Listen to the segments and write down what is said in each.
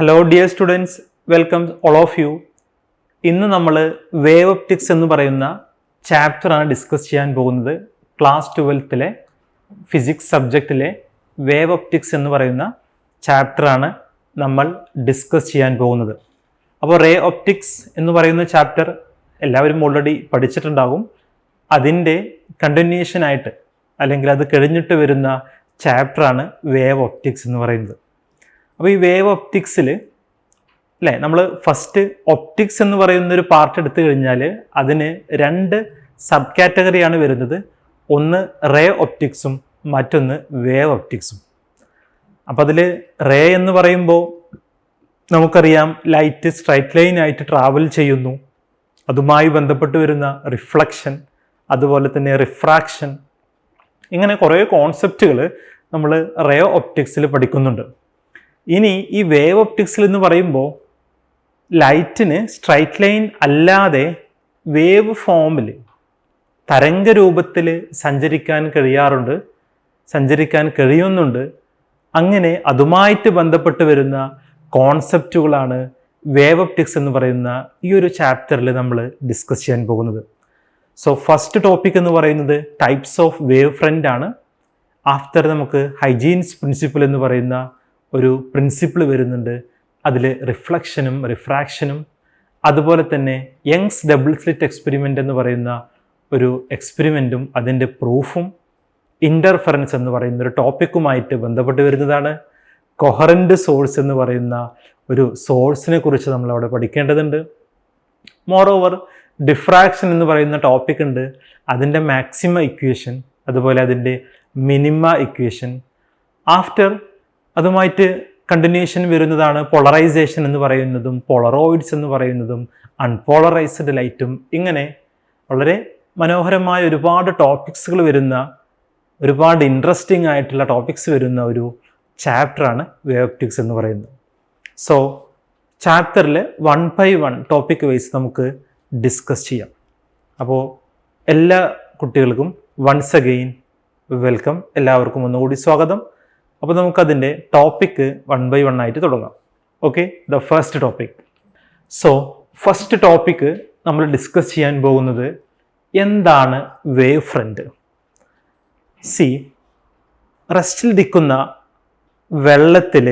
Hello dear students, welcome all of you. ഇന്ന് നമ്മൾ wave optics എന്ന് പറയുന്ന ചാപ്റ്ററാണ് ഡിസ്കസ് ചെയ്യാൻ പോകുന്നത്. ക്ലാസ് 12ലെ ഫിസിക്സ് സബ്ജക്റ്റിലെ വേവ് ഒപ്റ്റിക്സ് എന്ന് പറയുന്ന ചാപ്റ്ററാണ് നമ്മൾ ഡിസ്കസ് ചെയ്യാൻ പോകുന്നത്. അപ്പോൾ റേ ഒപ്റ്റിക്സ് എന്ന് പറയുന്ന ചാപ്റ്റർ എല്ലാവരും ഓൾറെഡി പഠിച്ചിട്ടുണ്ടാകും. അതിൻ്റെ കണ്ടിന്യൂഷനായിട്ട് അല്ലെങ്കിൽ അത് കഴിഞ്ഞിട്ട് വരുന്ന ചാപ്റ്ററാണ് വേവ് ഒപ്റ്റിക്സ് എന്ന് പറയുന്നത്. അപ്പോൾ ഈ വേവ് ഒപ്റ്റിക്സിൽ അല്ലേ, നമ്മൾ ഫസ്റ്റ് ഒപ്റ്റിക്സ് എന്ന് പറയുന്നൊരു പാർട്ട് എടുത്തു കഴിഞ്ഞാൽ അതിന് രണ്ട് സബ് കാറ്റഗറിയാണ് വരുന്നത്. ഒന്ന് റേ ഒപ്റ്റിക്സും മറ്റൊന്ന് വേവ് ഒപ്റ്റിക്സും. അപ്പോൾ അതിൽ റേ എന്ന് പറയുമ്പോൾ നമുക്കറിയാം ലൈറ്റ് സ്ട്രൈറ്റ് ലൈനായിട്ട് ട്രാവൽ ചെയ്യുന്നു. അതുമായി ബന്ധപ്പെട്ട് വരുന്ന റിഫ്ലക്ഷൻ, അതുപോലെ തന്നെ റിഫ്രാക്ഷൻ, ഇങ്ങനെ കുറേ കോൺസെപ്റ്റുകൾ നമ്മൾ റേ ഒപ്റ്റിക്സിൽ പഠിക്കുന്നുണ്ട്. ഇനി ഈ വേവ് ഒപ്റ്റിക്സിൽ എന്ന് പറയുമ്പോൾ ലൈറ്റിന് സ്ട്രൈറ്റ് ലൈൻ അല്ലാതെ വേവ് ഫോമിൽ തരംഗ രൂപത്തിൽ സഞ്ചരിക്കാൻ കഴിയുന്നുണ്ട്. അങ്ങനെ അതുമായിട്ട് ബന്ധപ്പെട്ട് വരുന്ന കോൺസെപ്റ്റുകളാണ് വേവ് ഒപ്റ്റിക്സ് എന്ന് പറയുന്ന ഈ ഒരു ചാപ്റ്ററിൽ നമ്മൾ ഡിസ്കസ് ചെയ്യാൻ പോകുന്നത്. സോ ഫസ്റ്റ് ടോപ്പിക് എന്ന് പറയുന്നത് ടൈപ്സ് ഓഫ് വേവ് ഫ്രണ്ട് ആണ്. ആഫ്റ്റർ നമുക്ക് ഹൈജീൻസ് പ്രിൻസിപ്പിൾ എന്ന് പറയുന്ന ഒരു പ്രിൻസിപ്പിൾ വരുന്നുണ്ട്. അതിൽ റിഫ്ലക്ഷനും റിഫ്രാക്ഷനും അതുപോലെ തന്നെ യങ്സ് ഡബിൾ സ്ലിറ്റ് എക്സ്പെരിമെൻ്റ് എന്ന് പറയുന്ന ഒരു എക്സ്പെരിമെൻറ്റും അതിൻ്റെ പ്രൂഫും ഇൻ്റർഫറൻസ് എന്ന് പറയുന്ന ഒരു ടോപ്പിക്കുമായിട്ട് ബന്ധപ്പെട്ട് വരുന്നതാണ്. കൊഹറൻ്റ് സോഴ്സ് എന്ന് പറയുന്ന ഒരു സോഴ്സിനെ കുറിച്ച് നമ്മളവിടെ പഠിക്കേണ്ടതുണ്ട്. മോറോവർ ഡിഫ്രാക്ഷൻ എന്ന് പറയുന്ന ടോപ്പിക് ഉണ്ട്. അതിൻ്റെ മാക്സിമ ഇക്വേഷൻ, അതുപോലെ അതിൻ്റെ മിനിമ ഇക്വേഷൻ. ആഫ്റ്റർ അതുമായിട്ട് കണ്ടിന്യൂഷൻ വരുന്നതാണ് പോളറൈസേഷൻ എന്ന് പറയുന്നതും പോളറോയിഡ്സ് എന്ന് പറയുന്നതും അൺപോളറൈസ്ഡ് ലൈറ്റും. ഇങ്ങനെ വളരെ മനോഹരമായ ഒരുപാട് ടോപ്പിക്സുകൾ വരുന്ന, ഒരുപാട് ഇൻട്രസ്റ്റിംഗ് ആയിട്ടുള്ള ടോപ്പിക്സ് വരുന്ന ഒരു ചാപ്റ്ററാണ് വേവ് ഒപ്റ്റിക്സ് എന്ന് പറയുന്നത്. സോ ചാപ്റ്ററിൽ 1 by 1 ടോപ്പിക് വൈസ് നമുക്ക് ഡിസ്കസ് ചെയ്യാം. അപ്പോൾ എല്ലാ കുട്ടികൾക്കും വൺസ് അഗെയിൻ വെൽക്കം, എല്ലാവർക്കും ഒന്നുകൂടി സ്വാഗതം. അപ്പോൾ നമുക്കതിൻ്റെ ടോപ്പിക്ക് 1 by 1 ആയിട്ട് തുടങ്ങാം. Okay, the first topic. So first topic നമ്മൾ ഡിസ്കസ് ചെയ്യാൻ പോകുന്നത് എന്താണ് വേവ് ഫ്രണ്ട്. സി, റെസ്റ്റിൽ നിൽക്കുന്ന വെള്ളത്തിൽ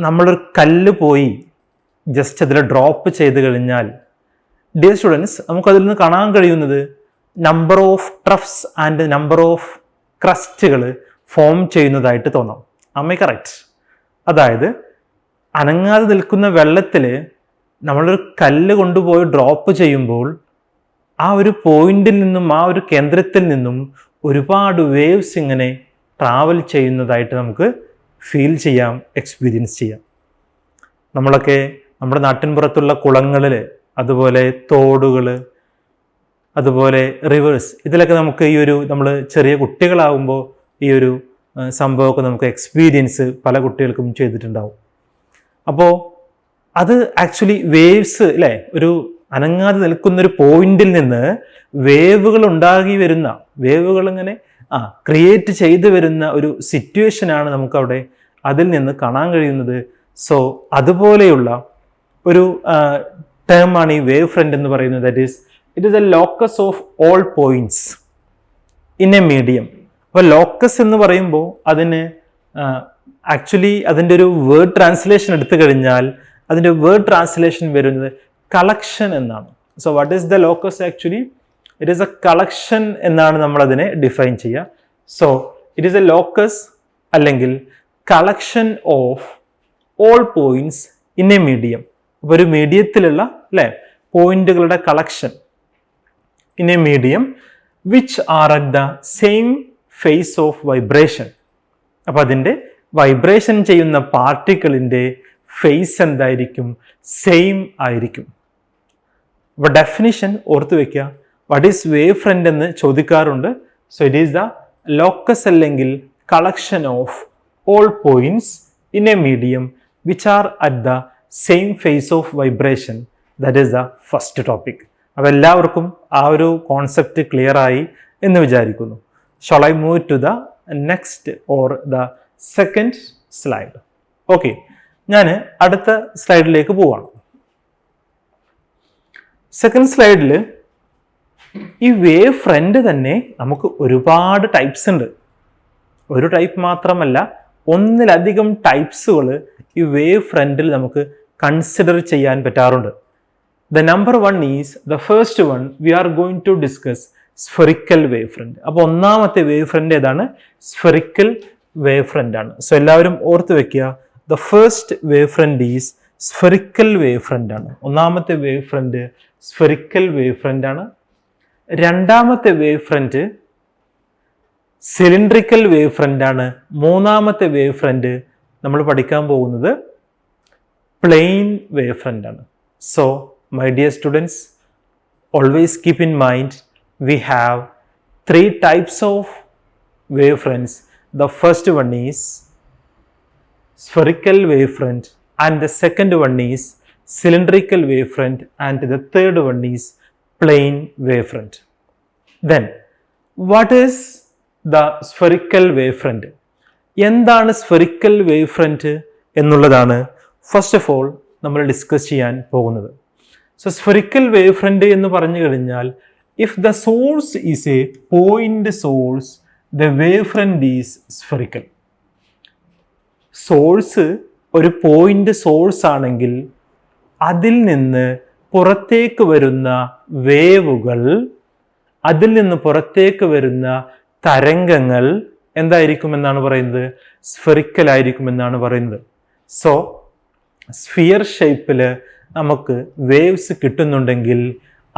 നമ്മളൊരു കല്ല് പോയി ജസ്റ്റ് അതിൽ ഡ്രോപ്പ് ചെയ്ത് കഴിഞ്ഞാൽ, ഡിയർ സ്റ്റുഡൻസ്, നമുക്കതിൽ നിന്ന് കാണാൻ കഴിയുന്നത് number of troughs and number of ക്രസ്റ്റുകൾ ഫോം ചെയ്യുന്നതായിട്ട് തോന്നാം. Am I correct? അതായത് അനങ്ങാതെ നിൽക്കുന്ന വെള്ളത്തിൽ നമ്മളൊരു കല്ല് കൊണ്ടുപോയി ഡ്രോപ്പ് ചെയ്യുമ്പോൾ ആ ഒരു പോയിന്റിൽ നിന്നും, ആ ഒരു കേന്ദ്രത്തിൽ നിന്നും ഒരുപാട് വേവ്സ് ഇങ്ങനെ ട്രാവൽ ചെയ്യുന്നതായിട്ട് നമുക്ക് ഫീൽ ചെയ്യാം, എക്സ്പീരിയൻസ് ചെയ്യാം. നമ്മളൊക്കെ നമ്മുടെ നാട്ടിൻപുറത്തുള്ള കുളങ്ങളിൽ, അതുപോലെ തോടുകൾ, അതുപോലെ റിവേഴ്സ്, ഇതിലൊക്കെ നമുക്ക് ഈ ഒരു, നമ്മൾ ചെറിയ കുട്ടികളാകുമ്പോൾ ഈ ഒരു സംഭവമൊക്കെ നമുക്ക് എക്സ്പീരിയൻസ് പല കുട്ടികൾക്കും ചെയ്തിട്ടുണ്ടാവും. അപ്പോൾ അത് ആക്ച്വലി വേവ്സ് അല്ലേ, ഒരു അനങ്ങാതെ നിൽക്കുന്നൊരു പോയിന്റിൽ നിന്ന് വേവുകൾ ഉണ്ടാകി വരുന്ന, വേവുകൾ ഇങ്ങനെ ക്രിയേറ്റ് ചെയ്തു വരുന്ന ഒരു സിറ്റുവേഷനാണ് നമുക്കവിടെ അതിൽ നിന്ന് കാണാൻ കഴിയുന്നത്. സോ അതുപോലെയുള്ള ഒരു ടേമാണ് ഈ വേവ് ഫ്രണ്ട് എന്ന് പറയുന്നത്. That is, it is a locus of all points in a medium. അപ്പോൾ ലോക്കസ് എന്ന് പറയുമ്പോൾ അതിന് ആക്ച്വലി അതിൻ്റെ ഒരു വേർഡ് ട്രാൻസ്ലേഷൻ എടുത്തു കഴിഞ്ഞാൽ അതിൻ്റെ വേർഡ് ട്രാൻസ്ലേഷൻ വരുന്നത് കളക്ഷൻ എന്നാണ്. So what is the locus? Actually it is a collection എന്നാണ് നമ്മളതിനെ ഡിഫൈൻ ചെയ്യുക. So it is a locus അല്ലെങ്കിൽ collection of all points in a medium. അപ്പോൾ ഒരു മീഡിയത്തിലുള്ള അല്ലേ പോയിന്റുകളുടെ collection in a medium which are at the same phase of vibration. അപ്പോൾ അതിൻ്റെ വൈബ്രേഷൻ ചെയ്യുന്ന പാർട്ടിക്കിളിൻ്റെ ഫേസ് എന്തായിരിക്കും? സെയിം ആയിരിക്കും. അപ്പോൾ ഡെഫിനിഷൻ ഓർത്ത് വയ്ക്കുക. വാട്ട് ഈസ് വേവ് ഫ്രണ്ട് എന്ന് ചോദിക്കാറുണ്ട്. So it is the locus അല്ലെങ്കിൽ collection of all points in a medium which are at the same phase of vibration. That is the first topic. അപ്പോൾ എല്ലാവർക്കും ആ ഒരു കോൺസെപ്റ്റ് ക്ലിയർ ആയി എന്ന് വിചാരിക്കുന്നു. Shall I move to the next or the second slide? Okay. ഞാൻ അടുത്ത സ്ലൈഡിലേക്ക് പോവാണ്. സെക്കൻഡ് സ്ലൈഡിൽ ഈ വേവ് ഫ്രണ്ട് തന്നെ നമുക്ക് ഒരുപാട് ടൈപ്സ് ഉണ്ട്. ഒരു ടൈപ്പ് മാത്രമല്ല, ഒന്നിലധികം ടൈപ്സുകൾ ഈ വേവ് ഫ്രണ്ടിൽ നമുക്ക് കൺസിഡർ ചെയ്യാൻ പറ്റാറുണ്ട്. The number one is, the first one we are going to discuss spherical wavefront. അപ്പോൾ ഒന്നാമത്തെ വേവ് ഫ്രണ്ട് ഏതാണ്? സ്ഫെറിക്കൽ വേവ് ഫ്രണ്ട് ആണ്. സോ എല്ലാവരും ഓർത്ത് വെക്കുക, the first wave front is spherical wave front ആണ്. ഒന്നാമത്തെ wave front spherical wave front ആണ്. രണ്ടാമത്തെ wave front cylindrical wave front ആണ്. മൂന്നാമത്തെ വേവ് ഫ്രണ്ട് നമ്മൾ പഠിക്കാൻ പോകുന്നത് പ്ലെയിൻ വേവ് ഫ്രണ്ട് ആണ്. So my dear students, always keep in mind we have three types of wavefronts. The first one is spherical wavefront, and the second one is cylindrical wavefront, and the third one is plane wavefront. Then what is the spherical wavefront? എന്താണ് spherical wavefront എന്നുള്ളതാണ് first of all നമ്മൾ discuss ചെയ്യാൻ പോകുന്നത്. So spherical wave front എന്ന് പറഞ്ഞു കഴിഞ്ഞാൽ, if the source is a point source, the wave front is spherical. Source ഒരു point source ആണെങ്കിൽ അതിൽ നിന്ന് പുറത്തേക്ക് വരുന്ന വേവുകൾ, അതിൽ നിന്ന് പുറത്തേക്ക് വരുന്ന തരംഗങ്ങൾ എന്തായിരിക്കുമെന്നാണ് പറയുന്നത്? സ്ഫെറിക്കൽ ആയിരിക്കുമെന്നാണ് പറയുന്നത്. സോ സ്ഫിയർ ഷേപ്പിൽ നമുക്ക് വേവ്സ് കിട്ടുന്നുണ്ടെങ്കിൽ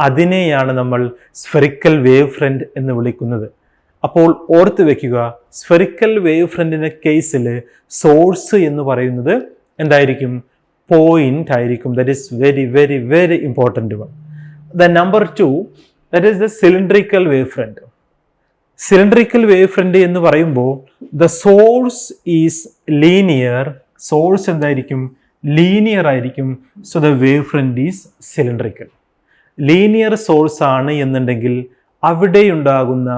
അതിനെയാണ് നമ്മൾ സ്ഫെറിക്കൽ വേവ് ഫ്രണ്ട് എന്ന് വിളിക്കുന്നത്. അപ്പോൾ ഓർത്ത് വെക്കുക, സ്ഫെറിക്കൽ വേവ് ഫ്രണ്ടിന്റെ കേസിൽ സോഴ്സ് എന്ന് പറയുന്നത് എന്തായിരിക്കും? പോയിന്റ് ആയിരിക്കും. That is very very very important one. The number 2, that is the cylindrical wave front. Cylindrical wave front എന്ന് പറയുമ്പോൾ the source is linear. Source എന്തായിരിക്കും? ലീനിയർ ആയിരിക്കും. So the wave front is cylindrical. Linear source ആണ് എന്നുണ്ടെങ്കിൽ അവിടെയുണ്ടാകുന്ന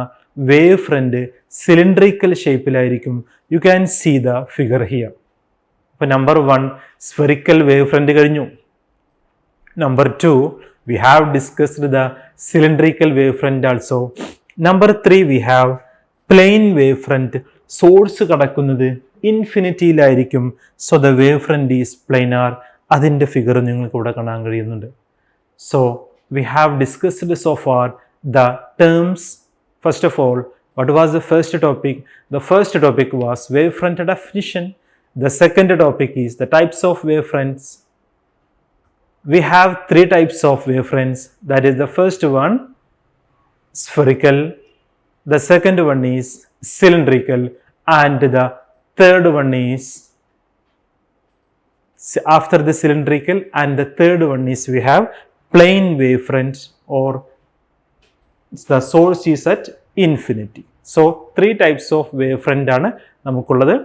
wave front cylindrical ഷേപ്പിലായിരിക്കും. You can see the figure here. അപ്പോൾ number 1 spherical wave front കഴിഞ്ഞു. Number 2 we have discussed the cylindrical wave front also. Number 3 we have plane wave front. Source കടക്കുന്നത് ഇൻഫിനിറ്റിയിലായിരിക്കും. So the wave front is planar. അതിൻ്റെ figure നിങ്ങൾക്ക് ഇവിടെ കാണാൻ കഴിയുന്നുണ്ട്. So we have discussed so far the terms. First of all, what was the first topic? The first topic was wave front definition. The second topic is the types of wave fronts. We have three types of wavefronts. That is, the first one spherical, the second one is cylindrical, and the third one is, after the cylindrical and the third one is, we have plane wavefront, or the source is at infinity. So three types of wavefront ആണ് നമുക്കുള്ളത്.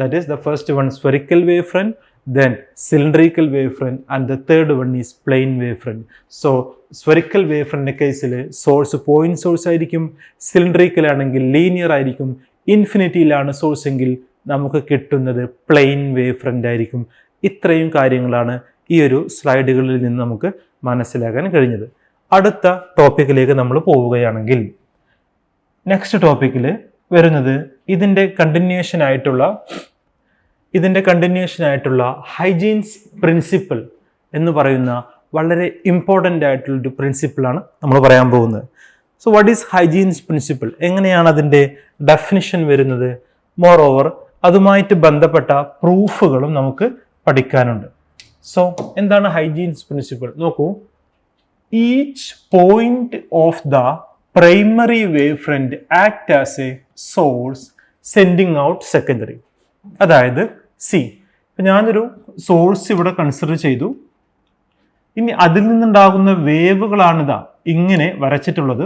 That is, the first one spherical wavefront, then cylindrical wavefront, and the third one is plane wavefront. So spherical wavefront കേസിൽ source point source ആയിരിക്കും, cylindrical ആണെങ്കിൽ linear ആയിരിക്കും, ഇൻഫിനിറ്റിയിലാണ് source എങ്കിൽ നമുക്ക് കിട്ടുന്നത് plain വേവ്ഫ്രണ്ട് ആയിരിക്കും. ഇത്രയും കാര്യങ്ങളാണ് ഈ ഒരു സ്ലൈഡുകളിൽ നിന്ന് നമുക്ക് മനസ്സിലാക്കാൻ കഴിഞ്ഞത്. അടുത്ത ടോപ്പിക്കിലേക്ക് നമ്മൾ പോവുകയാണെങ്കിൽ, നെക്സ്റ്റ് ടോപ്പിക്കിൽ വരുന്നത് ഇതിൻ്റെ കണ്ടിന്യൂഷൻ ആയിട്ടുള്ള ഹൈജീൻസ് പ്രിൻസിപ്പിൾ എന്ന് പറയുന്ന വളരെ ഇമ്പോർട്ടൻ്റ് ആയിട്ടുള്ളൊരു പ്രിൻസിപ്പിളാണ് നമ്മൾ പറയാൻ പോകുന്നത്. So what is hygienes principle? എങ്ങനെയാണ് അതിൻ്റെ ഡെഫിനിഷൻ വരുന്നത്? മോർ ഓവർ അതുമായിട്ട് ബന്ധപ്പെട്ട പ്രൂഫുകളും നമുക്ക് പഠിക്കാനുണ്ട്. സോ എന്താണ് ഹൈജീൻസ് പ്രിൻസിപ്പിൾ? നോക്കൂ, each point of the primary wave front act as a source sending out secondary. അതായത് ഇപ്പം ഞാനൊരു സോഴ്സ് ഇവിടെ കൺസിഡർ ചെയ്തു. ഇനി അതിൽ നിന്നുണ്ടാകുന്ന വേവുകളാണിതാ ഇങ്ങനെ വരച്ചിട്ടുള്ളത്.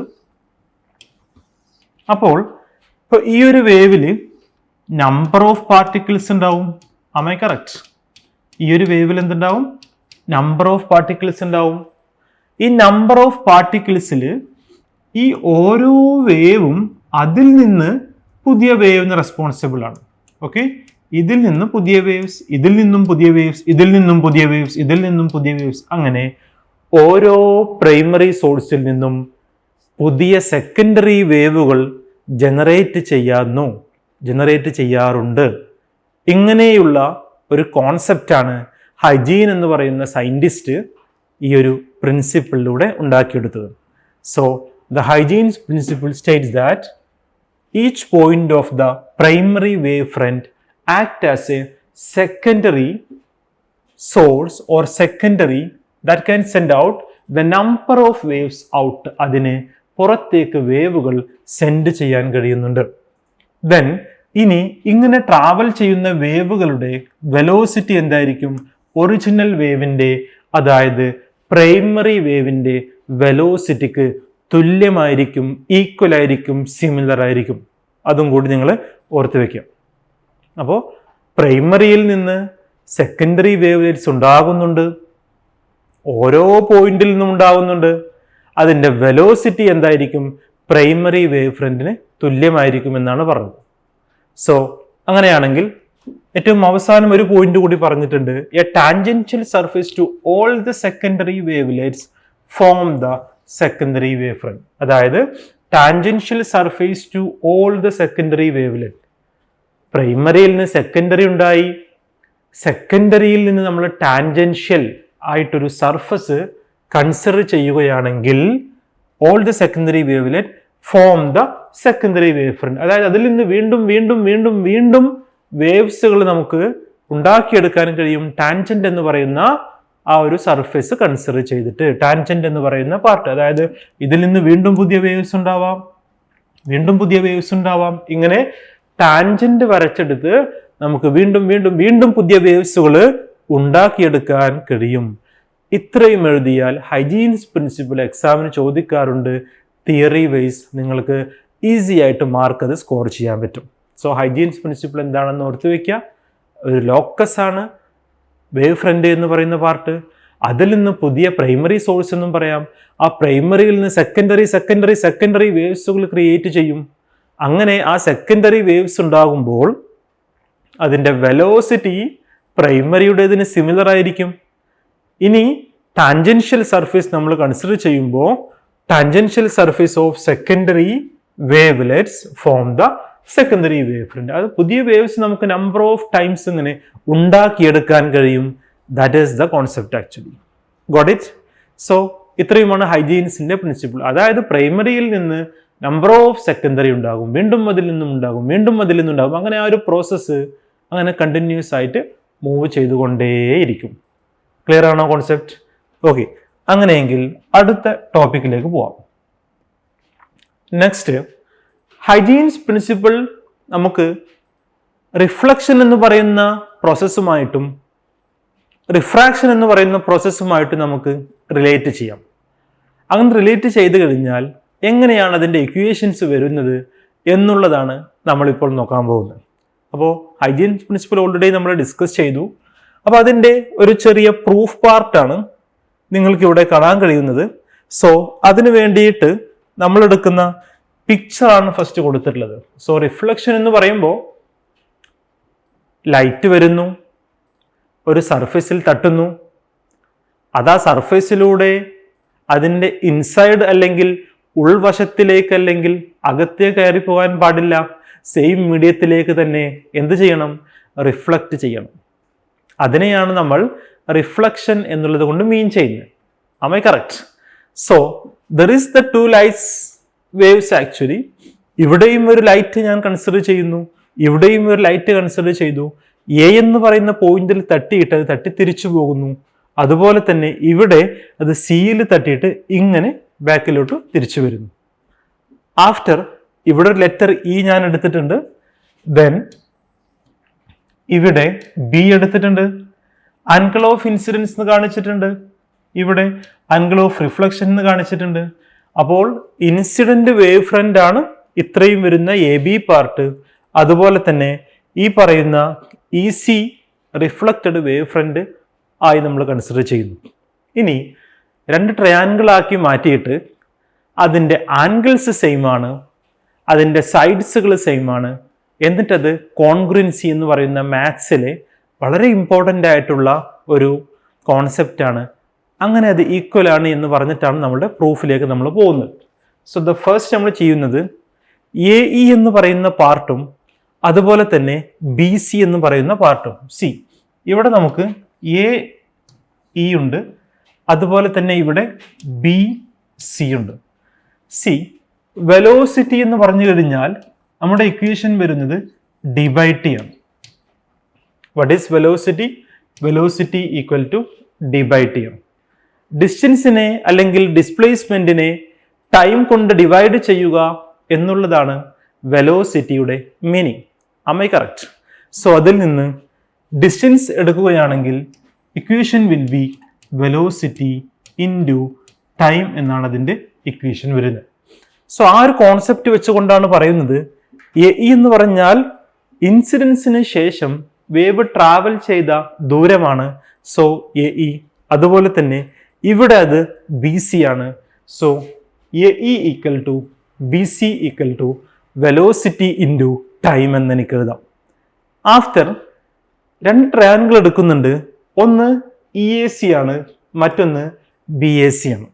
അപ്പോൾ ഇപ്പോൾ ഈ ഒരു വേവിൽ നമ്പർ ഓഫ് പാർട്ടിക്കിൾസ് ഉണ്ടാവും. Am I correct? ഈ ഒരു വേവിൽ എന്തുണ്ടാവും? നമ്പർ ഓഫ് പാർട്ടിക്കിൾസ് ഉണ്ടാവും. ഈ നമ്പർ ഓഫ് പാർട്ടിക്കിൾസിൽ ഈ ഓരോ വേവും അതിൽ നിന്ന് പുതിയ വേവിന് റെസ്പോൺസിബിൾ ആണ്. ഓക്കെ, ഇതിൽ നിന്ന് പുതിയ വേവ്സ്, ഇതിൽ നിന്നും പുതിയ വേവ്സ്, ഇതിൽ നിന്നും പുതിയ വേവ്സ്, ഇതിൽ നിന്നും പുതിയ വേവ്സ്, അങ്ങനെ ഓരോ പ്രൈമറി സോഴ്സിൽ നിന്നും പുതിയ സെക്കൻഡറി വേവുകൾ ജനറേറ്റ് ചെയ്യാറുണ്ട്. ഇങ്ങനെയുള്ള ഒരു കോൺസെപ്റ്റാണ് ഹൈജീൻ എന്ന് പറയുന്ന സയൻറ്റിസ്റ്റ് ഈ ഒരു പ്രിൻസിപ്പിളിലൂടെ ഉണ്ടാക്കിയെടുത്തത്. So the Huygens principle states that each point of the primary wavefront act as a secondary source or secondary that can send out the number of waves out. അതിന് പുറത്തേക്ക് വേവുകൾ സെൻഡ് ചെയ്യാൻ കഴിയുന്നുണ്ട്. ദെൻ ഇനി ഇങ്ങനെ ട്രാവൽ ചെയ്യുന്ന വേവുകളുടെ velocity എന്തായിരിക്കും? Original വേവിൻ്റെ, അതായത് primary വേവിൻ്റെ വെലോസിറ്റിക്ക് തുല്യമായിരിക്കും, ഈക്വൽ ആയിരിക്കും, സിമിലർ ആയിരിക്കും. അതും കൂടി നിങ്ങൾ ഓർത്ത് വയ്ക്കുക. അപ്പോൾ പ്രൈമറിയിൽ നിന്ന് സെക്കൻഡറി വേവ്ലെറ്റ്സ് ഉണ്ടാകുന്നുണ്ട്, ഓരോ പോയിന്റിൽ നിന്നും ഉണ്ടാകുന്നുണ്ട്. അതിൻ്റെ വെലോസിറ്റി എന്തായിരിക്കും? പ്രൈമറി വേവ് ഫ്രണ്ടിന് തുല്യമായിരിക്കും എന്നാണ് പറഞ്ഞത്. സോ അങ്ങനെയാണെങ്കിൽ ഏറ്റവും അവസാനം ഒരു പോയിന്റ് കൂടി പറഞ്ഞിട്ടുണ്ട്. A tangential surface to all the secondary wavelets form the secondary wave front. അതായത് tangential surface to all the secondary wavelet. പ്രൈമറിയിൽ നിന്ന് സെക്കൻഡറി ഉണ്ടായി, സെക്കൻഡറിയിൽ നിന്ന് നമ്മൾ ടാൻജൻഷ്യൽ ആയിട്ടൊരു സർഫസ് കൺസിഡർ ചെയ്യുകയാണെങ്കിൽ all the secondary wavelet form the secondary wave front. അതായത് അതിൽ നിന്ന് വീണ്ടും വീണ്ടും വീണ്ടും വീണ്ടും വേവ്സുകൾ നമുക്ക് ഉണ്ടാക്കിയെടുക്കാൻ കഴിയും. ടാൻജന്റ് എന്ന് പറയുന്ന ആ ഒരു സർഫേസ് കൺസിഡർ ചെയ്തിട്ട്, ടാൻജന്റ് എന്ന് പറയുന്ന പാർട്ട്, അതായത് ഇതിൽ നിന്ന് വീണ്ടും പുതിയ വേവ്സ് ഉണ്ടാവാം, വീണ്ടും പുതിയ വേവ്സ് ഉണ്ടാവാം. ഇങ്ങനെ ടാൻജന്റ് വരച്ചെടുത്ത് നമുക്ക് വീണ്ടും വീണ്ടും വീണ്ടും പുതിയ വേവ്സുകൾ ഉണ്ടാക്കിയെടുക്കാൻ കഴിയും. ഇത്രയും എഴുതിയാൽ ഹൈജീൻസ് പ്രിൻസിപ്പിൾ എക്സാമിന് ചോദിക്കാറുണ്ട്. തിയറി വൈസ് നിങ്ങൾക്ക് ഈസി ആയിട്ട് മാർക്ക് അത് സ്കോർ ചെയ്യാൻ പറ്റും. സോ ഹൈജീൻസ് പ്രിൻസിപ്പിൾ എന്താണെന്ന് ഓർത്ത് വയ്ക്കുക. ഒരു ലോക്കസ് ആണ് വേവ് ഫ്രണ്ട് എന്ന് പറയുന്ന പാർട്ട്. അതിൽ നിന്ന് പുതിയ പ്രൈമറി സോഴ്സ് എന്നും പറയാം. ആ പ്രൈമറിയിൽ നിന്ന് സെക്കൻഡറി വേവ്സുകൾ ക്രിയേറ്റ് ചെയ്യും. അങ്ങനെ ആ സെക്കൻഡറി വേവ്സ് ഉണ്ടാകുമ്പോൾ അതിൻ്റെ വെലോസിറ്റി പ്രൈമറിയുടേതിന് സിമിലർ ആയിരിക്കും. ഇനി ടാൻജൻഷ്യൽ സർഫേസ് നമ്മൾ കൺസിഡർ ചെയ്യുമ്പോൾ tangential surface of secondary wavelets form the secondary wave front. അത് പുതിയ വേവ്സ് നമുക്ക് നമ്പർ ഓഫ് ടൈംസ് ഇങ്ങനെ ഉണ്ടാക്കിയെടുക്കാൻ കഴിയും. That is the concept actually. Got it? So ഇത്രയുമാണ് ഹൈജീൻസിന്റെ പ്രിൻസിപ്പിൾ. അതായത് പ്രൈമറിയിൽ നിന്ന് നമ്പർ ഓഫ് സെക്കൻഡറി ഉണ്ടാകും, വീണ്ടും അതിൽ നിന്നും ഉണ്ടാകും, വീണ്ടും അതിൽ നിന്നുണ്ടാകും. അങ്ങനെ ആ ഒരു പ്രോസസ്സ് അങ്ങനെ കണ്ടിന്യൂസ് ആയിട്ട് മൂവ് ചെയ്തുകൊണ്ടേയിരിക്കും. ക്ലിയർ ആണോ കോൺസെപ്റ്റ്? ഓക്കെ, അങ്ങനെയെങ്കിൽ അടുത്ത ടോപ്പിക്കിലേക്ക് പോവാം. നെക്സ്റ്റ്, ഹൈജീൻസ് പ്രിൻസിപ്പിൾ നമുക്ക് റിഫ്ലക്ഷൻ എന്ന് പറയുന്ന പ്രോസസ്സുമായിട്ടും റിഫ്രാക്ഷൻ എന്ന് പറയുന്ന പ്രോസസ്സുമായിട്ടും നമുക്ക് റിലേറ്റ് ചെയ്യാം. അങ്ങനെ റിലേറ്റ് ചെയ്ത് കഴിഞ്ഞാൽ എങ്ങനെയാണ് അതിൻ്റെ ഇക്വേഷൻസ് വരുന്നത് എന്നുള്ളതാണ് നമ്മളിപ്പോൾ നോക്കാൻ പോകുന്നത്. അപ്പോൾ ഹൈജീൻസ് പ്രിൻസിപ്പിൾ ഓൾറെഡി നമ്മൾ ഡിസ്കസ് ചെയ്തു. അപ്പോൾ അതിൻ്റെ ഒരു ചെറിയ പ്രൂഫ് പാർട്ടാണ് നിങ്ങൾക്ക് ഇവിടെ കാണാൻ കഴിയുന്നത്. സോ അതിന് വേണ്ടിയിട്ട് നമ്മൾ എടുക്കുന്ന പിക്ചറാണ് ഫസ്റ്റ് കൊടുത്തിട്ടുള്ളത്. സോ റിഫ്ലക്ഷൻ എന്ന് പറയുമ്പോൾ ലൈറ്റ് വരുന്നു, ഒരു സർഫേസിൽ തട്ടുന്നു, അത് ആ സർഫേസിലൂടെ അതിൻ്റെ ഇൻസൈഡ് അല്ലെങ്കിൽ ഉൾവശത്തിലേക്ക് അല്ലെങ്കിൽ അകത്തേക്ക് കയറി പോകാൻ പാടില്ല. സെയിം മീഡിയത്തിലേക്ക് തന്നെ എന്ത് ചെയ്യണം? റിഫ്ലക്റ്റ് ചെയ്യണം. അതിനെയാണ് നമ്മൾ റിഫ്ലക്ഷൻ എന്നുള്ളത് കൊണ്ട് മീൻ ചെയ്യുന്നത്. Am I correct? So there is the two lights waves actually. ഇവിടെയും ഒരു ലൈറ്റ് ഞാൻ കൺസിഡർ ചെയ്യുന്നു, ഇവിടെയും ഒരു ലൈറ്റ് കൺസിഡർ ചെയ്തു. എ എന്ന് പറയുന്ന പോയിന്റിൽ തട്ടിയിട്ട് അത് തട്ടി തിരിച്ചു പോകുന്നു. അതുപോലെ തന്നെ ഇവിടെ അത് സിയിൽ തട്ടിയിട്ട് ഇങ്ങനെ ബാക്കിലോട്ട് തിരിച്ചു വരുന്നു. ആഫ്റ്റർ ഇവിടെ ഒരു ലെറ്റർ ഇ ഞാൻ എടുത്തിട്ടുണ്ട്, ദെൻ ഇവിടെ ബി എടുത്തിട്ടുണ്ട്, ആംഗിൾ ഓഫ് ഇൻസിഡൻസ് എന്ന് കാണിച്ചിട്ടുണ്ട്, ഇവിടെ ആംഗിൾ ഓഫ് റിഫ്ലക്ഷൻ എന്ന് കാണിച്ചിട്ടുണ്ട്. അപ്പോൾ ഇൻസിഡന്റ് വേവ് ഫ്രണ്ട് ആണ് ഇത്രയും വരുന്ന എ ബി പാർട്ട്. അതുപോലെ തന്നെ ഈ പറയുന്ന E C reflected wave front ആയി നമ്മൾ കൺസിഡർ ചെയ്യുന്നു. ഇനി രണ്ട് ട്രയാങ്കിൾ ആക്കി മാറ്റിയിട്ട് അതിൻ്റെ ആംഗിൾസ് സെയിം ആണ്, അതിൻ്റെ സൈഡ്സുകൾ സെയിം ആണ്, എന്നിട്ടത് കോൺഗ്രുവൻസി എന്ന് പറയുന്ന മാത്സിലെ വളരെ ഇമ്പോർട്ടൻ്റ് ആയിട്ടുള്ള ഒരു കോൺസെപ്റ്റാണ്. അങ്ങനെ അത് ഈക്വൽ ആണ് എന്ന് പറഞ്ഞിട്ടാണ് നമ്മുടെ പ്രൂഫിലേക്ക് നമ്മൾ പോകുന്നത്. സോ ദ ഫസ്റ്റ് നമ്മൾ ചെയ്യുന്നത് എ ഇ എന്ന് പറയുന്ന പാർട്ടും അതുപോലെ തന്നെ ബി സി എന്ന് പറയുന്ന പാർട്ടും. സി ഇവിടെ നമുക്ക് എ ഇ ഉണ്ട്, അതുപോലെ തന്നെ ഇവിടെ ബി സി ഉണ്ട്. സി വെലോസിറ്റി എന്ന് പറഞ്ഞു കഴിഞ്ഞാൽ നമ്മുടെ ഇക്വേഷൻ വരുന്നത് d/t ആണ്. What is velocity? Velocity equal to d/t ആണ്. ഡിസ്റ്റൻസിനെ അല്ലെങ്കിൽ ഡിസ്പ്ലേസ്മെന്റിനെ ടൈം കൊണ്ട് ഡിവൈഡ് ചെയ്യുക എന്നുള്ളതാണ് വെലോസിറ്റിയുടെ meaning. Am I correct? So അതിൽ നിന്ന് ഡിസ്റ്റൻസ് എടുക്കുകയാണെങ്കിൽ equation will be velocity into time എന്നാണ് അതിൻ്റെ ഇക്വേഷൻ വരുന്നത്. സോ ആ ഒരു കോൺസെപ്റ്റ് വെച്ചുകൊണ്ടാണ് പറയുന്നത് എ ഇ എന്ന് പറഞ്ഞാൽ ഇൻസിഡൻസിന് ശേഷം വേവ് ട്രാവൽ ചെയ്ത ദൂരമാണ്. So A E. അതുപോലെ തന്നെ ഇവിടെ അത് ബി സി ആണ്. So A E equal to B C equal to velocity into time എന്ന് എനിക്ക് എഴുതാം. ആഫ്റ്റർ രണ്ട് ട്രയാങ്കിൾ എടുക്കുന്നുണ്ട്. ഒന്ന് ഇ എ സി ആണ്, മറ്റൊന്ന് ബി എ സി ആണ്.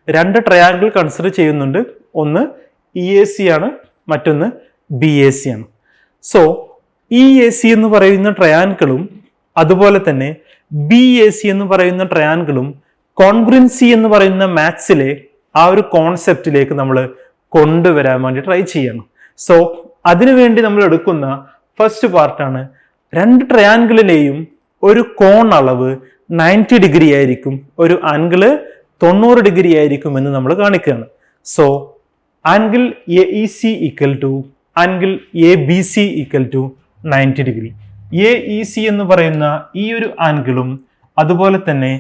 രണ്ട് ട്രയാങ്കിൾ കൺസിഡർ ചെയ്യുന്നുണ്ട്. ഒന്ന് ഇ എ സി ആണ്, മറ്റൊന്ന് ബി എ സി ആണ്. സോ ഇ എ സി എന്ന് പറയുന്ന ട്രയാങ്കിളും അതുപോലെ തന്നെ ബി എ സി എന്ന് പറയുന്ന ട്രയാങ്കിളും കോൺഗ്രുവൻസി എന്ന് പറയുന്ന മാത്സിലെ ആ ഒരു കോൺസെപ്റ്റിലേക്ക് നമ്മൾ കൊണ്ടുവരാൻ വേണ്ടി ട്രൈ ചെയ്യണം. സോ അതിനുവേണ്ടി നമ്മൾ എടുക്കുന്ന ഫസ്റ്റ് പാർട്ടാണ് രണ്ട് ട്രയാങ്കിളിലെയും ഒരു കോൺ അളവ് 90 ഡിഗ്രി ആയിരിക്കും, ഒരു ആംഗിള് 90 ഡിഗ്രി ആയിരിക്കും എന്ന് നമ്മൾ കാണിക്കുകയാണ്. So angle A E C equal to angle A B C equal to 90 degree. A E C എന്ന് പറയുന്ന ഈ ഒരു ആംഗിളും അതുപോലെ തന്നെ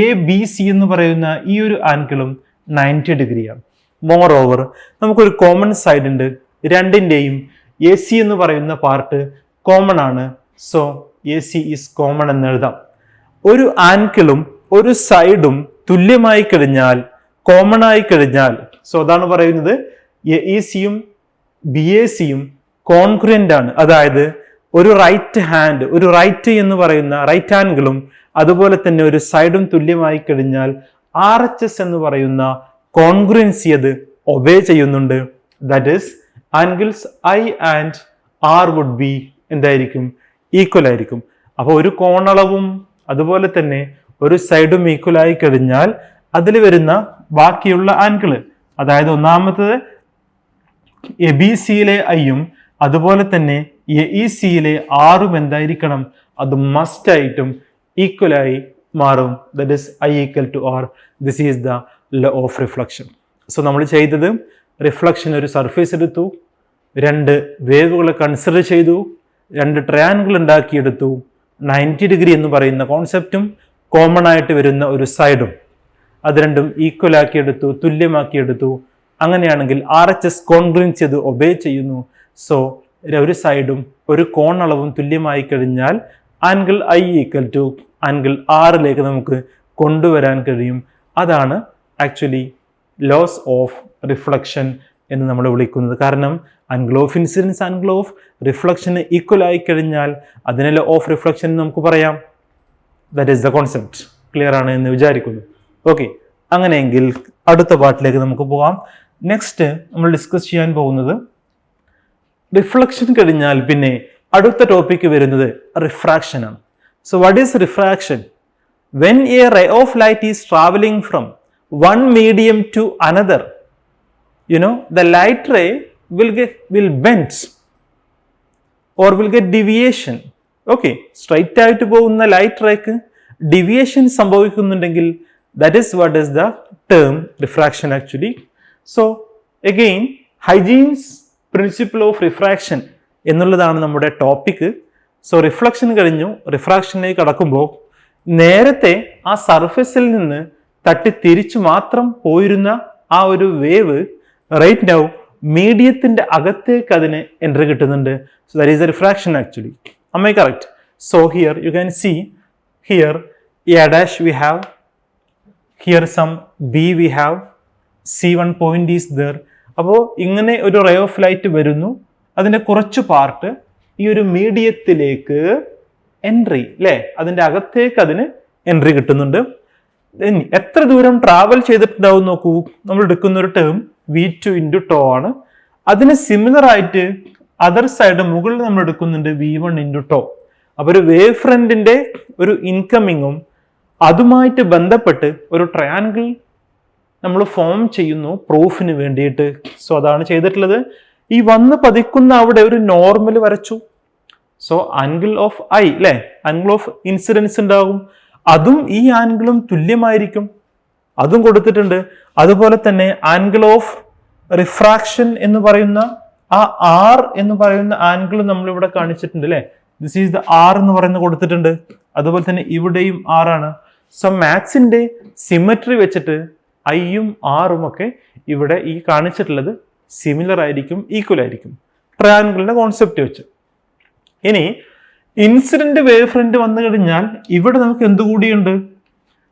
എ ബി സി എന്ന് പറയുന്ന ഈ ഒരു ആംഗിളും 90 ഡിഗ്രിയാണ്. മോർ ഓവർ നമുക്കൊരു കോമൺ സൈഡ് ഉണ്ട്. രണ്ടിൻ്റെയും എ സി എന്ന് പറയുന്ന പാർട്ട് കോമൺ ആണ്. So A C is common എന്ന് എഴുതാം. ഒരു ആംഗിളും ഒരു സൈഡും തുല്യമായി കഴിഞ്ഞാൽ, കോമൺ ആയി കഴിഞ്ഞാൽ, സോ അതാണ് പറയുന്നത് എ ഇ സിയും ബി എ സിയും കോൺഗ്രുവൻ്റ് ആണ്. അതായത് ഒരു റൈറ്റ് ഹാൻഡ്, ഒരു റൈറ്റ് എന്ന് പറയുന്ന റൈറ്റ് ആംഗിളും അതുപോലെ തന്നെ ഒരു സൈഡും തുല്യമായി കഴിഞ്ഞാൽ RHS എന്ന് പറയുന്ന കോൺഗ്രുവൻസി അത് ഒബേ ചെയ്യുന്നുണ്ട്. That is angles I and R would be എന്തായിരിക്കും? ഈക്വൽ ആയിരിക്കും. അപ്പോൾ ഒരു കോണളവും അതുപോലെ തന്നെ ഒരു സൈഡും ഈക്വൽ ആയി കഴിഞ്ഞാൽ അതിൽ വരുന്ന ബാക്കിയുള്ള ആംഗിള്, അതായത് ഒന്നാമത്തത് എ ബി സിയിലെ ഐയും അതുപോലെ തന്നെ എ ഇ സിയിലെ ആറും എന്തായിരിക്കണം? അത് മസ്റ്റ് ആയിട്ടും ഈക്വലായി മാറും. That is I equal to R. This is the law of reflection. So നമ്മൾ ചെയ്തത് റിഫ്ലക്ഷൻ ഒരു സർഫേസ് എടുത്തു, രണ്ട് വേവുകളെ കൺസിഡർ ചെയ്തു, രണ്ട് ട്രയാങ്കിൾ ഉണ്ടാക്കിയെടുത്തു, 90 ഡിഗ്രി എന്ന് പറയുന്ന കോൺസെപ്റ്റും കോമൺ ആയിട്ട് വരുന്ന ഒരു സൈഡും അത് രണ്ടും ഈക്വൽ ആക്കിയെടുത്തു, തുല്യമാക്കിയെടുത്തു. അങ്ങനെയാണെങ്കിൽ RHS കോൺഗ്രുവൻസി അത് ഒബേ ചെയ്യുന്നു. സോ ഒരു സൈഡും ഒരു കോണളവും തുല്യമായി കഴിഞ്ഞാൽ angle I equal to angle ആറിലേക്ക് നമുക്ക് കൊണ്ടുവരാൻ കഴിയും. അതാണ് ആക്ച്വലി ലോസ് ഓഫ് റിഫ്ലക്ഷൻ എന്ന് നമ്മൾ വിളിക്കുന്നത്. കാരണം angle of incidence angle of റിഫ്ലക്ഷന് ഈക്വൽ ആയി കഴിഞ്ഞാൽ അതിനെ ലോ ഓഫ് റിഫ്ലക്ഷൻ നമുക്ക് പറയാം. That is the concept. Clear ആണ് എന്ന് വിചാരിക്കുന്നു. ഓക്കെ, അങ്ങനെയെങ്കിൽ അടുത്ത പാർട്ടിലേക്ക് നമുക്ക് പോകാം. നെക്സ്റ്റ് നമ്മൾ ഡിസ്കസ് ചെയ്യാൻ പോകുന്നത് റിഫ്ലക്ഷൻ കഴിഞ്ഞാൽ പിന്നെ അടുത്ത ടോപ്പിക്ക് വരുന്നത് റിഫ്രാക്ഷൻ ആണ്. So what is refraction? When a ray of light is travelling from one medium to another, the light ray will bend or will get deviation. Okay, straight ആയിട്ട് പോകുന്ന light റേക്ക് deviation സംഭവിക്കുന്നുണ്ടെങ്കിൽ that is what is the term refraction actually. So again, Hygiene's principle of refraction എന്നുള്ളതാണ് നമ്മുടെ topic. So reflection കഴിഞ്ഞു, റിഫ്രാക്ഷനിലേക്ക് കടക്കുമ്പോൾ നേരത്തെ ആ സർഫസിൽ നിന്ന് തട്ടി തിരിച്ചു മാത്രം പോയിരുന്ന ആ ഒരു വേവ് റൈറ്റ് നൗ മീഡിയത്തിന്റെ അകത്തേക്ക് അതിന് എൻട്രി കിട്ടുന്നുണ്ട്. So that is A refraction actually. Am I correct? So here you can see here A dash we have, here some B we have, C1 point is there. അപ്പോൾ ഇങ്ങനെ ഒരു ray of light വരുന്നു, അതിൻ്റെ കുറച്ച് part ഈ ഒരു മീഡിയത്തിലേക്ക് entry അല്ലേ, അതിൻ്റെ അകത്തേക്ക് അതിന് എൻട്രി കിട്ടുന്നുണ്ട്. എത്ര ദൂരം ട്രാവൽ ചെയ്തിട്ടുണ്ടാവും നോക്കൂ. നമ്മൾ എടുക്കുന്ന ഒരു ടേം v2 ഇൻറ്റു ടോ ആണ്. അതിന് സിമിലർ ആയിട്ട് അതർ സൈഡ് മുകളിൽ നമ്മൾ എടുക്കുന്നുണ്ട് v1 ഇൻറ്റു ടോ. അപ്പൊ ഒരു വേവ് ഫ്രണ്ടിന്റെ ഒരു ഇൻകമിങ്ങും അതുമായിട്ട് ബന്ധപ്പെട്ട് ഒരു ട്രയാങ്കിൾ നമ്മൾ ഫോം ചെയ്യുന്നു പ്രൂഫിന് വേണ്ടിയിട്ട്. സോ അതാണ് ചെയ്തിട്ടുള്ളത്. ഈ വന്ന് പതിക്കുന്ന അവിടെ ഒരു നോർമൽ വരച്ചു. സോ ആംഗിൾ ഓഫ് ഐ അല്ലെ, ആംഗിൾ ഓഫ് ഇൻസിഡൻസ് ഉണ്ടാകും. അതും ഈ ആംഗിളും തുല്യമായിരിക്കും, അതും കൊടുത്തിട്ടുണ്ട്. അതുപോലെ തന്നെ ആംഗിൾ ഓഫ് റിഫ്രാക്ഷൻ എന്ന് പറയുന്ന ആ ആർ എന്ന് പറയുന്ന ആംഗിൾ നമ്മൾ ഇവിടെ കാണിച്ചിട്ടുണ്ട് അല്ലെ. ദിസ് ഈസ് ദ ആർ എന്ന് പറയുന്നത് കൊടുത്തിട്ടുണ്ട്. അതുപോലെ തന്നെ ഇവിടെയും ആറാണ്. സോ മാത്സിന്റെ സിമെട്രി വെച്ചിട്ട് ഐയും ആറും ഒക്കെ ഇവിടെ ഈ കാണിച്ചിട്ടുള്ളത് സിമിലർ ആയിരിക്കും, ഈക്വൽ ആയിരിക്കും ട്രയാങ്കിളിന്റെ കോൺസെപ്റ്റ് വെച്ച്. ഇനി ഇൻസിഡന്റ് വേവ് ഫ്രണ്ട് വന്നു കഴിഞ്ഞാൽ ഇവിടെ നമുക്ക് എന്തുകൂടിയുണ്ട്?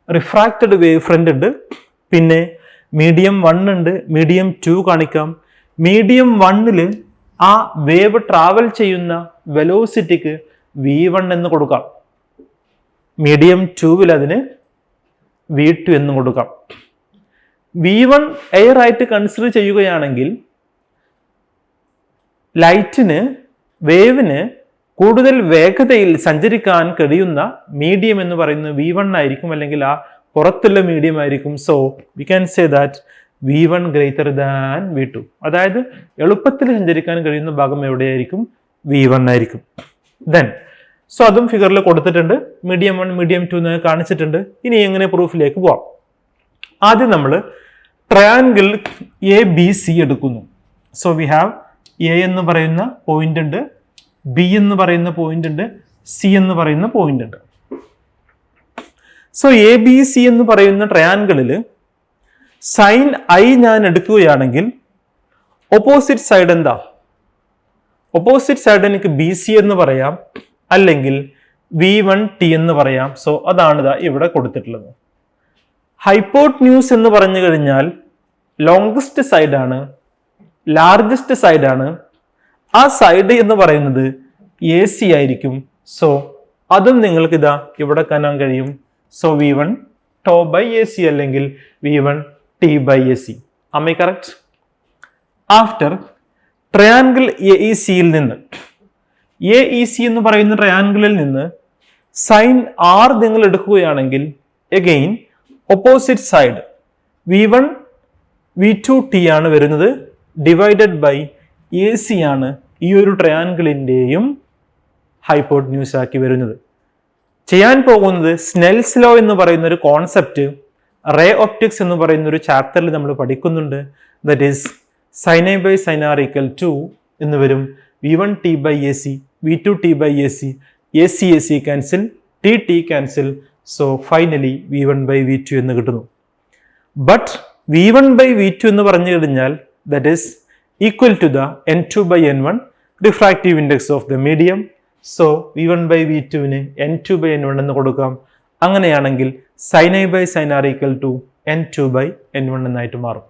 റിഫ്രാക്റ്റഡ് വേവ് ഫ്രണ്ട് ഉണ്ട്, പിന്നെ മീഡിയം 1 ഉണ്ട്, മീഡിയം 2 കാണിക്കാം. മീഡിയം 1 ആ വേവ് ട്രാവൽ ചെയ്യുന്ന വെലോസിറ്റിക്ക് v1 എന്ന് കൊടുക്കാം. മീഡിയം 2 അതിന് v2 എന്ന് കൊടുക്കാം. v1 എയർ ആയിട്ട് കൺസിഡർ ചെയ്യുകയാണെങ്കിൽ ലൈറ്റിന്, വേവിന് കൂടുതൽ വേഗതയിൽ സഞ്ചരിക്കാൻ കഴിയുന്ന മീഡിയം എന്ന് പറയുന്നത് v1 ആയിരിക്കും, അല്ലെങ്കിൽ ആ പുറത്തുള്ള മീഡിയം ആയിരിക്കും. So we can say that v1 greater than v2. അതായത് എളുപ്പത്തിൽ സഞ്ചരിക്കാൻ കഴിയുന്ന ഭാഗം എവിടെയായിരിക്കും? v1 ആയിരിക്കും. ദെൻ സോ അതും ഫിഗറിൽ കൊടുത്തിട്ടുണ്ട്. മീഡിയം 1, മീഡിയം 2 എന്ന് കാണിച്ചിട്ടുണ്ട്. ഇനി എങ്ങനെ പ്രൂഫിലേക്ക് പോവാം? ആദ്യം നമ്മൾ ട്രയാങ്കിൾ ABC എടുക്കുന്നു. സോ വി ഹാവ് എ എന്ന് പറയുന്ന പോയിന്റ് ഉണ്ട്, ബി എന്ന് പറയുന്ന പോയിന്റ് ഉണ്ട്, സി എന്ന് പറയുന്ന പോയിന്റ് ഉണ്ട്. സോ ABC എന്ന് പറയുന്ന ട്രയാങ്കിളിൽ സൈൻ ഐ ഞാൻ എടുക്കുകയാണെങ്കിൽ ഓപ്പോസിറ്റ് സൈഡ് എന്താ? ഓപ്പോസിറ്റ് സൈഡ് എനിക്ക് BC എന്ന് പറയാം, അല്ലെങ്കിൽ v1t എന്ന് പറയാം. സോ അതാണ് ഇവിടെ കൊടുത്തിട്ടുള്ളത്. ഹൈപ്പോട്ന്യൂസ് എന്ന് പറഞ്ഞു കഴിഞ്ഞാൽ ലോങ്സ്റ്റ് സൈഡാണ്, ലാർജസ്റ്റ് സൈഡാണ്. ആ സൈഡ് എന്ന് പറയുന്നത് AC ആയിരിക്കും. സോ അതും നിങ്ങൾക്ക് ഇവിടെ കാണാൻ കഴിയും. So v1 to by AC അല്ലെങ്കിൽ v1 t by AC. Am I correct? After triangle AECയിൽ നിന്ന്, AEC എന്ന് പറയുന്ന ട്രയാങ്കിളിൽ നിന്ന് സൈൻ R നിങ്ങൾ എടുക്കുകയാണെങ്കിൽ again opposite side v1 v2t ആണ് വരുന്നത്, ഡിവൈഡഡ് ബൈ AC ആണ് ഈ ഒരു ട്രയാങ്കിളിൻ്റെയും ഹൈപ്പോട്ന്യൂസ് ആക്കി വരുന്നത്. ചെയ്യാൻ പോകുന്നത് സ്നെൽസ് ലോ എന്ന് പറയുന്ന ഒരു കോൺസെപ്റ്റ് റേ ഒപ്റ്റിക്സ് എന്ന് പറയുന്ന ഒരു ചാപ്റ്ററിൽ നമ്മൾ പഠിക്കുന്നുണ്ട്. That is sine I by sine R equal to എന്ന് വരും v1t by AC, v2t by AC, AC cancel, t cancel. So finally v1 by v2 എന്ന് കിട്ടുന്നു. ബട്ട് v1 by v2 എന്ന് പറഞ്ഞു കഴിഞ്ഞാൽ that is equal to the n2 by n1 refractive index of the medium. So v1 by v2ന് n2 by n1 എന്ന് കൊടുക്കാം. അങ്ങനെയാണെങ്കിൽ sine I by sine R equal to n2 by n1 എന്നായിട്ട് മാറും.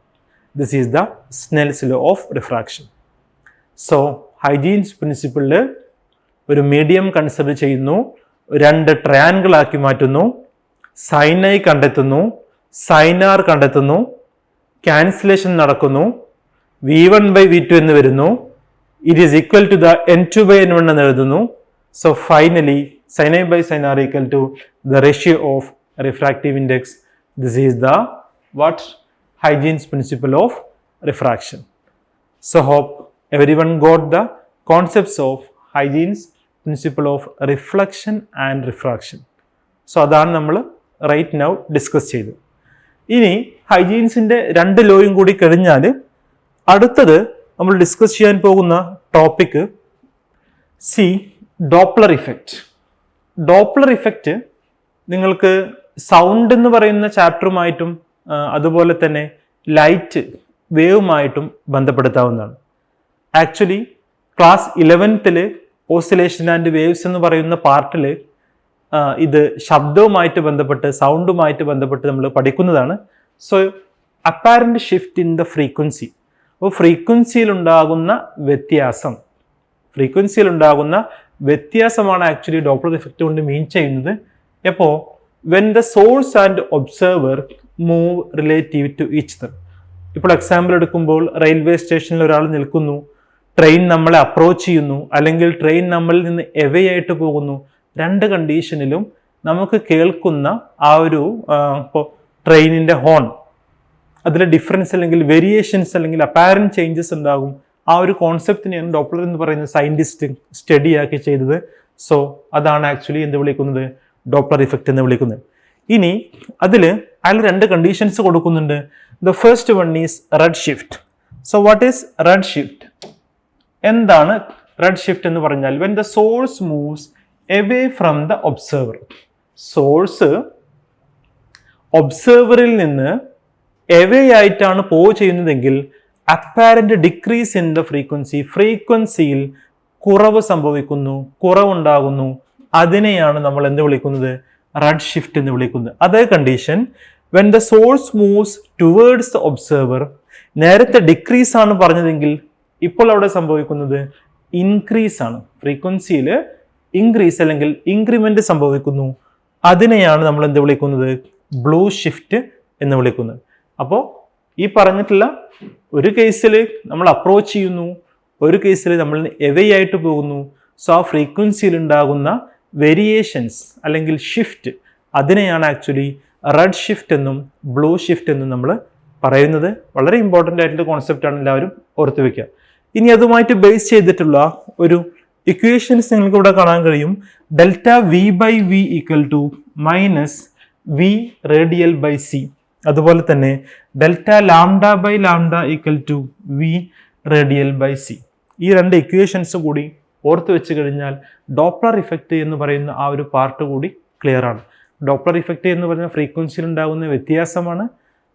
This is the Snell's law of refraction. So Huygens പ്രിൻസിപ്പിളിൽ ഒരു medium consider ചെയ്യുന്നു, 2 triangle ആക്കി മാറ്റുന്നു, സൈൻ ഐ കണ്ടെത്തുന്നു, സൈൻ ആർ കണ്ടെത്തുന്നു, ക്യാൻസലേഷൻ നടക്കുന്നു, v1 by v2 എന്ന് വരുന്നു, it is equal to the n2 by n1 എന്ന് എഴുതുന്നു. So finally sin I by sin R equal to the ratio of refractive index. This is the what? Hygiene's principle of refraction. So hope everyone got the concepts of Hygiene's principle of reflection and refraction. So അതാണ് നമ്മൾ right now discuss ചെയ്തു. ഇനി ഹൈജീൻസിന്റെ 2 ലോയും കൂടി കഴിഞ്ഞാൽ അടുത്തത് നമ്മൾ discuss ചെയ്യാൻ പോകുന്ന topic Doppler effect. Doppler effect നിങ്ങൾക്ക് സൗണ്ട് എന്ന് പറയുന്ന ചാപ്റ്ററുമായിട്ടും അതുപോലെ തന്നെ ലൈറ്റ് വേവുമായിട്ടും ബന്ധപ്പെടുത്താവുന്നതാണ്. Actually class 11th oscillation and waves എന്ന് പറയുന്ന പാർട്ടിൽ ഇത് ശബ്ദവുമായിട്ട് ബന്ധപ്പെട്ട്, സൗണ്ടുമായിട്ട് ബന്ധപ്പെട്ട് നമ്മൾ പഠിക്കുന്നതാണ്. So apparent shift in the frequency, അപ്പോൾ ഫ്രീക്വൻസിയിൽ ഉണ്ടാകുന്ന വ്യത്യാസം, ഫ്രീക്വൻസിയിൽ ഉണ്ടാകുന്ന വ്യത്യാസമാണ് ആക്ച്വലി ഡോപ്ലർ ഇഫക്റ്റ് കൊണ്ട് മീൻ ചെയ്യുന്നത്. എപ്പോൾ when the source and observer move relative to each other. ഇപ്പോൾ എക്സാമ്പിൾ എടുക്കുമ്പോൾ റെയിൽവേ സ്റ്റേഷനിൽ ഒരാൾ നിൽക്കുന്നു, ട്രെയിൻ നമ്മളെ അപ്രോച്ച് ചെയ്യുന്നു, അല്ലെങ്കിൽ ട്രെയിൻ നമ്മളിൽ നിന്ന് എവേ ആയിട്ട് പോകുന്നു. രണ്ട് കണ്ടീഷനിലും നമുക്ക് കേൾക്കുന്ന ആ ഒരു ഇപ്പോൾ ട്രെയിനിൻ്റെ ഹോൺ, അതിൽ ഡിഫറൻസ് അല്ലെങ്കിൽ വേരിയേഷൻസ് അല്ലെങ്കിൽ അപ്പാരൻറ്റ് ചേഞ്ചസ് ഉണ്ടാകും. ആ ഒരു കോൺസെപ്റ്റിനെയാണ് ഡോപ്ലർ എന്ന് പറയുന്ന സയൻറ്റിസ്റ്റ് സ്റ്റഡി ആക്കി ചെയ്തത്. സോ അതാണ് ആക്ച്വലി എന്ത് വിളിക്കുന്നത്, ഡോപ്ലർ ഇഫക്റ്റ് എന്ന് വിളിക്കുന്നത്. ഇനി അതിൽ അയാൾ രണ്ട് കണ്ടീഷൻസ് കൊടുക്കുന്നുണ്ട്. The first one is red shift. So what is red shift? എന്താണ് റെഡ് ഷിഫ്റ്റ് എന്ന് പറഞ്ഞാൽ? When the source moves away from the observer. Source ഒബ്സർവറിൽ നിന്ന് എവേ ആയിട്ടാണ് ചെയ്യുന്നതെങ്കിൽ apparent decrease in the frequency, ഫ്രീക്വൻസിയിൽ കുറവ് സംഭവിക്കുന്നു, കുറവുണ്ടാകുന്നു. അതിനെയാണ് നമ്മൾ എന്ത് വിളിക്കുന്നത്, റെഡ് ഷിഫ്റ്റ് എന്ന് വിളിക്കുന്നത്. അതേ condition when the source moves towards the observer, നേരത്തെ ഡിക്രീസ് ആണ് പറഞ്ഞതെങ്കിൽ ഇപ്പോൾ അവിടെ സംഭവിക്കുന്നത് ഇൻക്രീസ് ആണ്, ഫ്രീക്വൻസിയിൽ ഇൻക്രീസ് അല്ലെങ്കിൽ ഇൻക്രിമെന്റ് സംഭവിക്കുന്നു. അതിനെയാണ് നമ്മൾ എന്ത് വിളിക്കുന്നത്, ബ്ലൂ ഷിഫ്റ്റ് എന്ന് വിളിക്കുന്നത്. അപ്പോൾ ഈ പറഞ്ഞിട്ടുള്ള ഒരു കേസിൽ നമ്മൾ അപ്രോച്ച് ചെയ്യുന്നു, ഒരു കേസിൽ നമ്മൾ എവേ ആയിട്ട് പോകുന്നു. സോ ആ ഫ്രീക്വൻസിയിൽ ഉണ്ടാകുന്ന വേരിയേഷൻസ് അല്ലെങ്കിൽ ഷിഫ്റ്റ്, അതിനെയാണ് ആക്ച്വലി റെഡ് ഷിഫ്റ്റ് എന്നും ബ്ലൂ ഷിഫ്റ്റ് എന്നും നമ്മൾ പറയുന്നത്. വളരെ ഇമ്പോർട്ടൻ്റ് ആയിട്ടുള്ള കോൺസെപ്റ്റാണ്, എല്ലാവരും ഓർത്ത് വയ്ക്കുക. ഇനി അതുമായിട്ട് ബേസ് ചെയ്തിട്ടുള്ള ഒരു ഇക്വേഷൻസ് നിങ്ങൾക്ക് ഇവിടെ കാണാൻ കഴിയും. Delta V by V equal to minus V radial by C. അതുപോലെ തന്നെ delta lambda by lambda equal to V radial by C. ഈ രണ്ട് ഇക്വേഷൻസ് കൂടി ഓർത്ത് വെച്ച് കഴിഞ്ഞാൽ ഡോപ്ലർ ഇഫക്റ്റ് എന്ന് പറയുന്ന ആ ഒരു പാർട്ട് കൂടി ക്ലിയർ ആണ്. ഡോപ്ലർ ഇഫക്റ്റ് എന്ന് പറയുന്ന ഫ്രീക്വൻസിയിൽ ഉണ്ടാകുന്ന വ്യത്യാസമാണ്.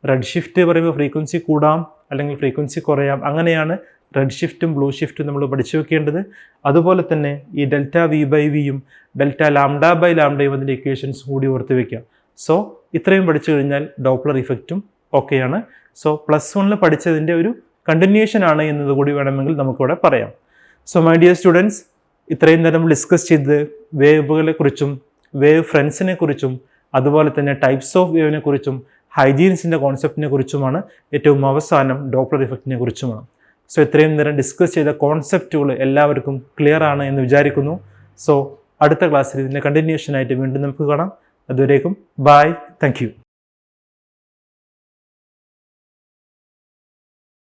റെഡ് ഷിഫ്റ്റ് പറയുമ്പോൾ ഫ്രീക്വൻസി കൂടാം അല്ലെങ്കിൽ ഫ്രീക്വൻസി കുറയാം. അങ്ങനെയാണ് റെഡ് ഷിഫ്റ്റും ബ്ലൂ ഷിഫ്റ്റും നമ്മൾ പഠിച്ചു വെക്കേണ്ടത്. അതുപോലെ തന്നെ ഈ ഡെൽറ്റ വി ബൈ വിയും ഡെൽറ്റ ലാംഡ ബൈ ലാംഡയും അതിൻ്റെ ഇക്വേഷൻസ് കൂടി ഓർത്ത് വയ്ക്കാം. സോ ഇത്രയും പഠിച്ചു കഴിഞ്ഞാൽ ഡോപ്ലർ ഇഫക്റ്റും ഓക്കെയാണ്. സോ +1 പഠിച്ചതിൻ്റെ ഒരു കണ്ടിന്യൂഷൻ ആണ് എന്നത് കൂടി വേണമെങ്കിൽ നമുക്കിവിടെ പറയാം. സോ മൈ ഡിയർ സ്റ്റുഡൻസ്, ഇത്രയും നേരം ഡിസ്കസ് ചെയ്തത് വേവുകളെ കുറിച്ചും വേവ് ഫ്രണ്ട്സിനെ കുറിച്ചും അതുപോലെ തന്നെ ടൈപ്സ് ഓഫ് വേവിനെ കുറിച്ചും ഹൈജീൻസിൻ്റെ കോൺസെപ്റ്റിനെ കുറിച്ചുമാണ്. ഏറ്റവും അവസാനം ഡോപ്ലർ ഇഫക്റ്റിനെ കുറിച്ചുമാണ്. സോ ഇത്രയും നേരം ഡിസ്കസ് ചെയ്ത കോൺസെപ്റ്റുകൾ എല്ലാവർക്കും ക്ലിയർ ആണ് എന്ന് വിചാരിക്കുന്നു. സോ അടുത്ത ക്ലാസ്സിൽ ഇതിൻ്റെ കണ്ടിന്യൂഷനായിട്ട് വീണ്ടും നമുക്ക് കാണാം. അതുവരേക്കും ബൈ, താങ്ക് യു.